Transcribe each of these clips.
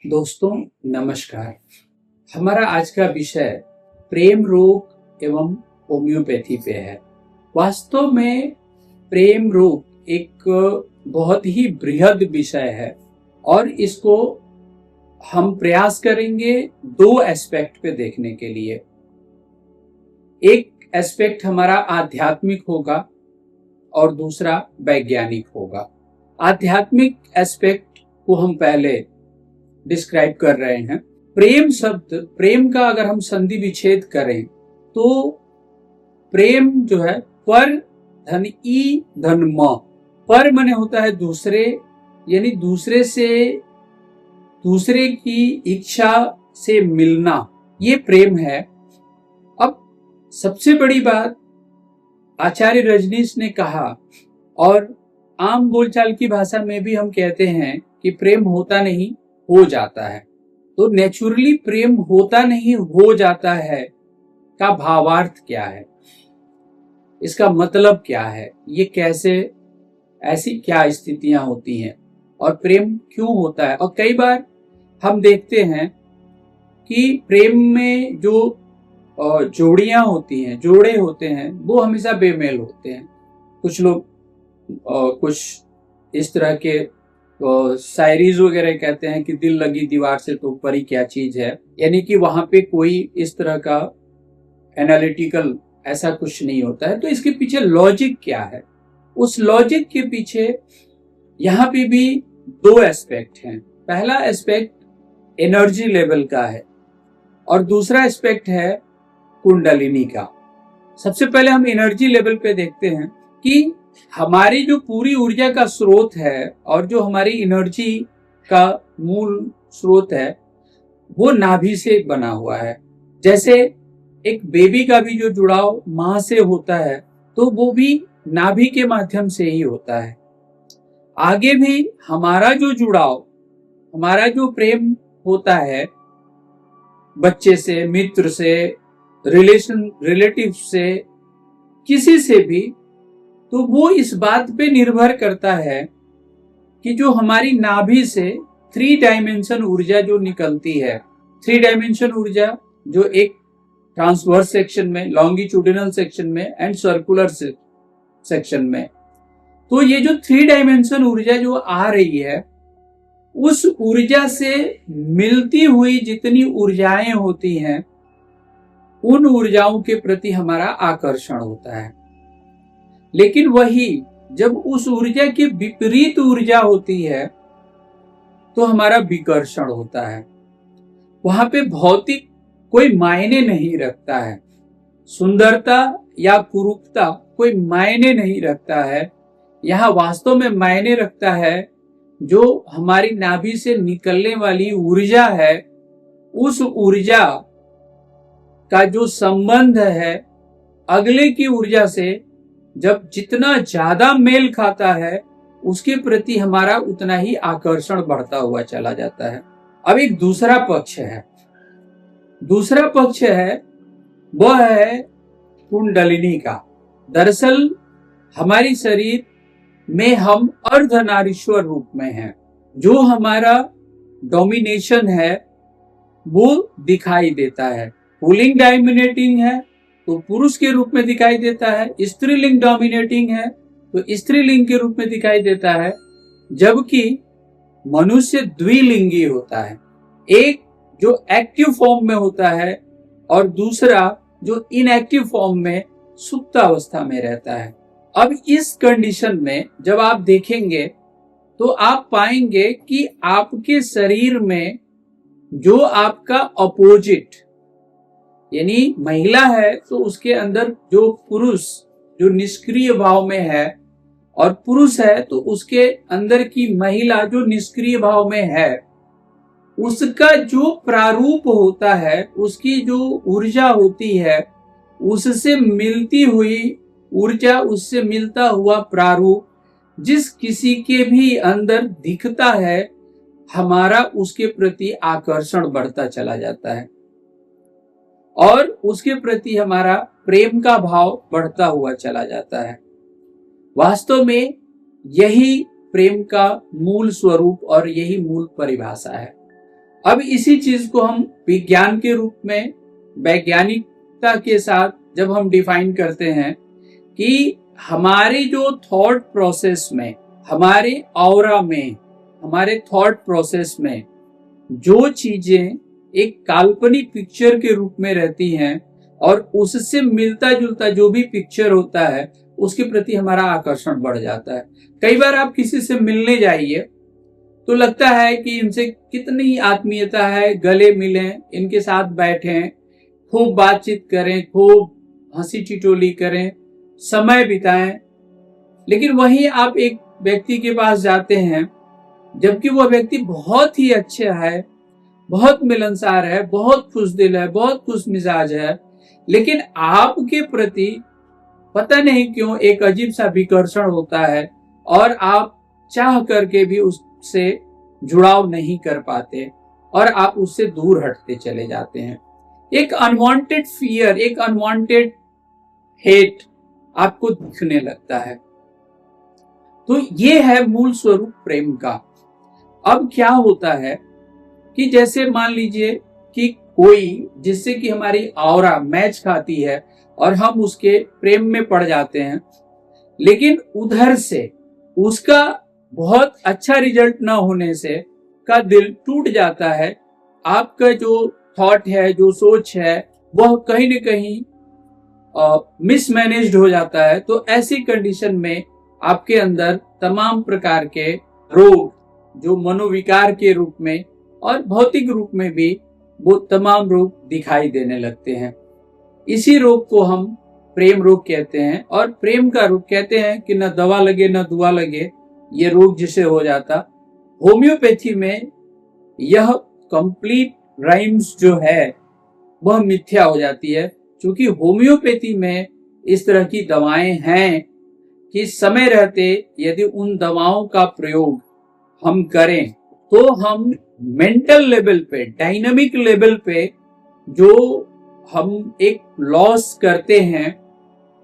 दोस्तों नमस्कार। हमारा आज का विषय प्रेम रोग एवं होम्योपैथी पे है। वास्तव में प्रेम रोग एक बहुत ही बृहद विषय है और इसको हम प्रयास करेंगे दो एस्पेक्ट पे देखने के लिए। एक एस्पेक्ट हमारा आध्यात्मिक होगा और दूसरा वैज्ञानिक होगा। आध्यात्मिक एस्पेक्ट को हम पहले डिस्क्राइब कर रहे हैं। प्रेम शब्द, प्रेम का अगर हम संधि विच्छेद करें तो प्रेम जो है पर धन ई धन म, पर माने होता है दूसरे, यानी दूसरे से, दूसरे की इच्छा से मिलना, ये प्रेम है। अब सबसे बड़ी बात आचार्य रजनीश ने कहा, और आम बोलचाल की भाषा में भी हम कहते हैं कि प्रेम होता नहीं, हो जाता है। तो नेचुरली प्रेम होता नहीं, हो जाता है का भावार्थ क्या है, इसका मतलब क्या है, ये कैसे, ऐसी क्या स्थितियां होती हैं और प्रेम क्यों होता है। और कई बार हम देखते हैं कि प्रेम में जो जोड़ियां होती हैं, जोड़े होते हैं, वो हमेशा बेमेल होते हैं। कुछ लोग कुछ इस तरह के शायरीज वगैरह कहते हैं कि दिल लगी दीवार से तो परी क्या चीज है, यानी कि वहां पे कोई इस तरह का एनालिटिकल ऐसा कुछ नहीं होता है। तो इसके पीछे लॉजिक क्या है, उस लॉजिक के पीछे यहाँ पे भी दो एस्पेक्ट हैं। पहला एस्पेक्ट एनर्जी लेवल का है और दूसरा एस्पेक्ट है कुंडलिनी का। सबसे पहले हम एनर्जी लेवल पे देखते हैं कि हमारी जो पूरी ऊर्जा का स्रोत है और जो हमारी एनर्जी का मूल स्रोत है वो नाभि से बना हुआ है। जैसे एक बेबी का भी जो जुड़ाव मां से होता है तो वो भी नाभि के माध्यम से ही होता है। आगे भी हमारा जो जुड़ाव, हमारा जो प्रेम होता है बच्चे से, मित्र से, रिलेटिव से, किसी से भी, तो वो इस बात पे निर्भर करता है कि जो हमारी नाभि से 3 डायमेंशन ऊर्जा जो निकलती है, 3 डायमेंशन ऊर्जा जो एक ट्रांसवर्स सेक्शन में, लॉन्गिट्यूडिनल सेक्शन में एंड सर्कुलर सेक्शन में, तो ये जो 3 डायमेंशन ऊर्जा जो आ रही है उस ऊर्जा से मिलती हुई जितनी ऊर्जाएं होती हैं उन ऊर्जाओं के प्रति हमारा आकर्षण होता है। लेकिन वही जब उस ऊर्जा की विपरीत ऊर्जा होती है तो हमारा विकर्षण होता है। वहां पे भौतिक कोई मायने नहीं रखता है, सुंदरता या कुरूपता कोई मायने नहीं रखता है। यहाँ वास्तव में मायने रखता है जो हमारी नाभि से निकलने वाली ऊर्जा है, उस ऊर्जा का जो संबंध है अगले की ऊर्जा से जब जितना ज्यादा मेल खाता है उसके प्रति हमारा उतना ही आकर्षण बढ़ता हुआ चला जाता है। अब एक दूसरा पक्ष है, दूसरा पक्ष है वह है कुंडलिनी का। दरअसल हमारी शरीर में हम अर्धनारीश्वर रूप में हैं। जो हमारा डोमिनेशन है वो दिखाई देता है। पुल्लिंग डोमिनेटिंग है तो पुरुष के रूप में दिखाई देता है, स्त्रीलिंग डोमिनेटिंग है तो स्त्रीलिंग के रूप में दिखाई देता है, जबकि मनुष्य द्विलिंगी होता है। एक जो एक्टिव फॉर्म में होता है और दूसरा जो इनएक्टिव फॉर्म में सुप्त अवस्था में रहता है। अब इस कंडीशन में जब आप देखेंगे तो आप पाएंगे कि आपके शरीर में जो आपका अपोजिट, यानी महिला है तो उसके अंदर जो पुरुष जो निष्क्रिय भाव में है और पुरुष है तो उसके अंदर की महिला जो निष्क्रिय भाव में है, उसका जो प्रारूप होता है, उसकी जो ऊर्जा होती है, उससे मिलती हुई ऊर्जा, उससे मिलता हुआ प्रारूप जिस किसी के भी अंदर दिखता है, हमारा उसके प्रति आकर्षण बढ़ता चला जाता है और उसके प्रति हमारा प्रेम का भाव बढ़ता हुआ चला जाता है। वास्तव में यही प्रेम का मूल स्वरूप और यही मूल परिभाषा है। अब इसी चीज को हम विज्ञान के रूप में वैज्ञानिकता के साथ जब हम डिफाइन करते हैं कि हमारी जो थॉट प्रोसेस में, हमारे ऑरा में, हमारे थॉट प्रोसेस में जो चीजें एक काल्पनिक पिक्चर के रूप में रहती हैं और उससे मिलता जुलता जो भी पिक्चर होता है उसके प्रति हमारा आकर्षण बढ़ जाता है। कई बार आप किसी से मिलने जाइए तो लगता है कि इनसे कितनी आत्मीयता है, गले मिलें, इनके साथ बैठें, खूब बातचीत करें, खूब हंसी टिटोली करें, समय बिताएं। लेकिन वहीं आप एक व्यक्ति के पास जाते हैं जबकि वह व्यक्ति बहुत ही अच्छा है, बहुत मिलनसार है, बहुत खुशदिल है, बहुत खुश मिजाज है, लेकिन आपके प्रति पता नहीं क्यों एक अजीब सा विकर्षण होता है और आप चाह करके भी उससे जुड़ाव नहीं कर पाते और आप उससे दूर हटते चले जाते हैं। एक अनवांटेड फियर, एक अनवांटेड हेट आपको दिखने लगता है। तो ये है मूल स्वरूप प्रेम का। अब क्या होता है कि जैसे मान लीजिए कि कोई जिससे कि हमारी ऑरा मैच खाती है और हम उसके प्रेम में पड़ जाते हैं, लेकिन उधर से उसका बहुत अच्छा रिजल्ट ना होने से का दिल टूट जाता है। आपका जो थॉट है, जो सोच है, वह कहीं न कहीं मिसमैनेज्ड हो जाता है। तो ऐसी कंडीशन में आपके अंदर तमाम प्रकार के रोग, जो मनोविकार के रूप में और भौतिक रूप में भी वो तमाम रोग दिखाई देने लगते हैं। इसी रोग को हम प्रेम रोग कहते हैं। और प्रेम का रोग कहते हैं कि न दवा लगे न दुआ लगे, ये रोग जिसे हो जाता। होम्योपैथी में यह कंप्लीट राइम्स जो है वह मिथ्या हो जाती है, क्योंकि होम्योपैथी में इस तरह की दवाएं हैं कि समय रहते यदि उन दवाओं का प्रयोग हम करें तो हम मेंटल लेवल पे, डायनामिक लेवल पे जो हम एक लॉस करते हैं,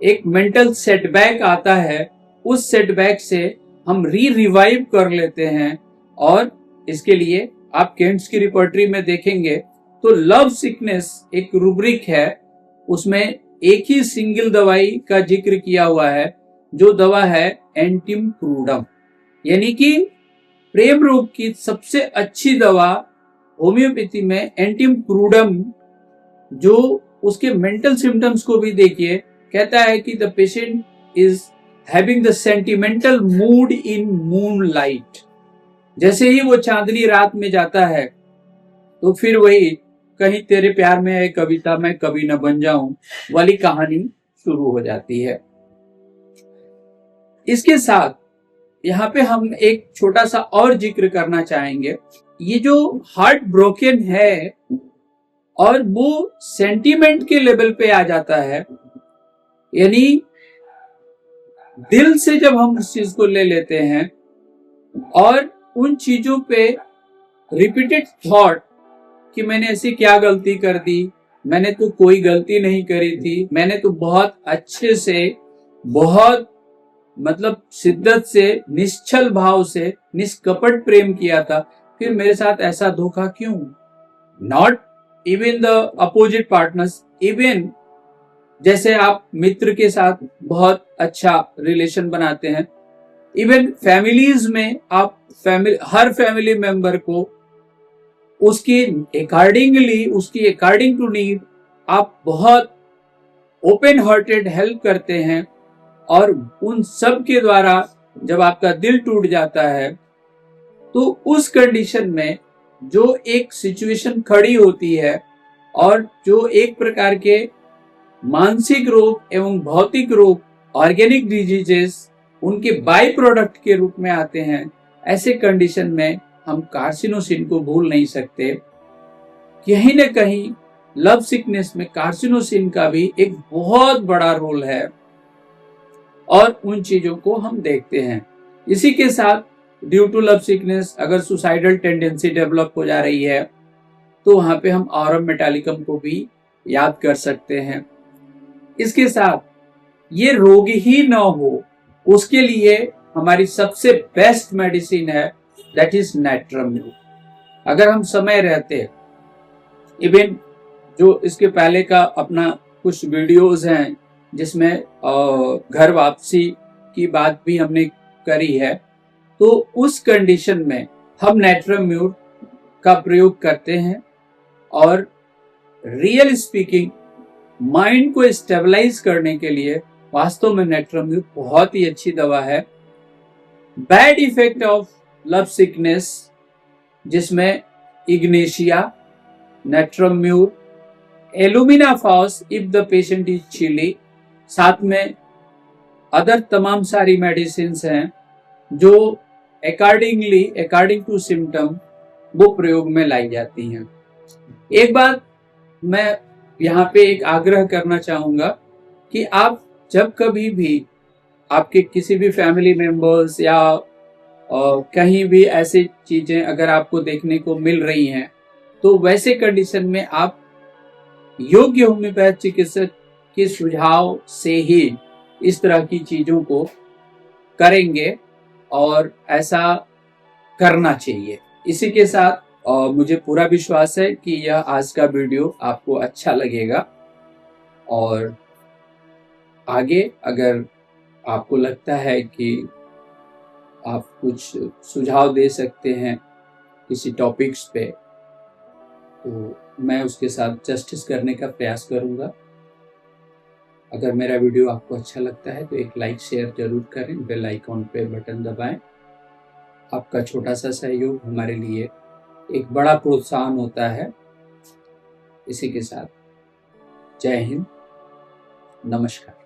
एक मेंटल सेटबैक आता है, उस सेटबैक से हम रिवाइव कर लेते हैं। और इसके लिए आप केंट्स की रिपर्टरी में देखेंगे तो लव सिकनेस एक रूब्रिक है, उसमें एक ही सिंगल दवाई का जिक्र किया हुआ है, जो दवा है एंटिम क्रूडम। यानी कि प्रेम रोग की सबसे अच्छी दवा होम्योपैथी में एंटिम क्रूडम, जो उसके मेंटल सिम्टम्स को भी देखिए, कहता है कि the patient is having the sentimental mood in moonlight. जैसे ही वो चांदनी रात में जाता है तो फिर वही कहीं तेरे प्यार में है कविता मैं कभी न बन जाऊं वाली कहानी शुरू हो जाती है। इसके साथ यहाँ पे हम एक छोटा सा और जिक्र करना चाहेंगे। ये जो हार्ट ब्रोकन है और वो सेंटीमेंट के लेवल पे आ जाता है, यानी दिल से जब हम उस चीज को ले लेते हैं और उन चीजों पे रिपीटेड थॉट कि मैंने ऐसी क्या गलती कर दी, मैंने तो कोई गलती नहीं करी थी, मैंने तो बहुत अच्छे से, बहुत मतलब शिद्दत से, निश्चल भाव से, निष्कपट प्रेम किया था, फिर मेरे साथ ऐसा धोखा क्यों। Not even the opposite partners, even जैसे आप मित्र के साथ बहुत अच्छा रिलेशन बनाते हैं, इवन फैमिलीज में आप हर फैमिली मेंबर को उसकी अकॉर्डिंगली, उसकी अकॉर्डिंग टू नीड आप बहुत ओपन हार्टेड हेल्प करते हैं। और उन सब के द्वारा जब आपका दिल टूट जाता है तो उस कंडीशन में जो एक सिचुएशन खड़ी होती है और जो एक प्रकार के मानसिक रोग एवं भौतिक रोग, ऑर्गेनिक डिजीजेस, उनके बाय प्रोडक्ट के रूप में आते हैं, ऐसे कंडीशन में हम कार्सिनोसिन को भूल नहीं सकते। कहीं न कहीं लव सिकनेस में कार्सिनोसिन का भी एक बहुत बड़ा रोल है और उन चीजों को हम देखते हैं। इसी के साथ ड्यू टू लव सिकनेस अगर सुसाइडल टेंडेंसी डेवलप हो जा रही है तो वहां पे हम ऑरम मेटालिकम को भी याद कर सकते हैं। इसके साथ ये रोग ही ना हो उसके लिए हमारी सबसे बेस्ट मेडिसिन है, दैट इज नेट्रम। अगर हम समय रहते, इवन जो इसके पहले का अपना कुछ वीडियोस हैं जिसमें घर वापसी की बात भी हमने करी है, तो उस कंडीशन में हम नेट्रम म्यूट का प्रयोग करते हैं और रियल स्पीकिंग माइंड को स्टेबलाइज करने के लिए वास्तव में नेट्रम म्यूट बहुत ही अच्छी दवा है। Bad effect of love sickness जिसमें Ignatia, Natrum mute, Alumina Phos if the patient is chilly, साथ में अदर तमाम सारी मेडिसिन हैं जो अकॉर्डिंग टू सिम्टम वो प्रयोग में लाई जाती हैं। एक बात मैं यहाँ पे एक आग्रह करना चाहूंगा कि आप जब कभी भी आपके किसी भी फैमिली मेंबर्स या कहीं भी ऐसी चीजें अगर आपको देखने को मिल रही हैं, तो वैसे कंडीशन में आप योग्य होम्योपैथ चिकित्सक के सुझाव से ही इस तरह की चीजों को करेंगे और ऐसा करना चाहिए। इसी के साथ मुझे पूरा विश्वास है कि यह आज का वीडियो आपको अच्छा लगेगा और आगे अगर आपको लगता है कि आप कुछ सुझाव दे सकते हैं किसी टॉपिक्स पे, तो मैं उसके साथ जस्टिस करने का प्रयास करूंगा। अगर मेरा वीडियो आपको अच्छा लगता है तो एक लाइक शेयर जरूर करें, बेल आइकॉन पे बटन दबाएं। आपका छोटा सा सहयोग हमारे लिए एक बड़ा प्रोत्साहन होता है। इसी के साथ जय हिंद, नमस्कार।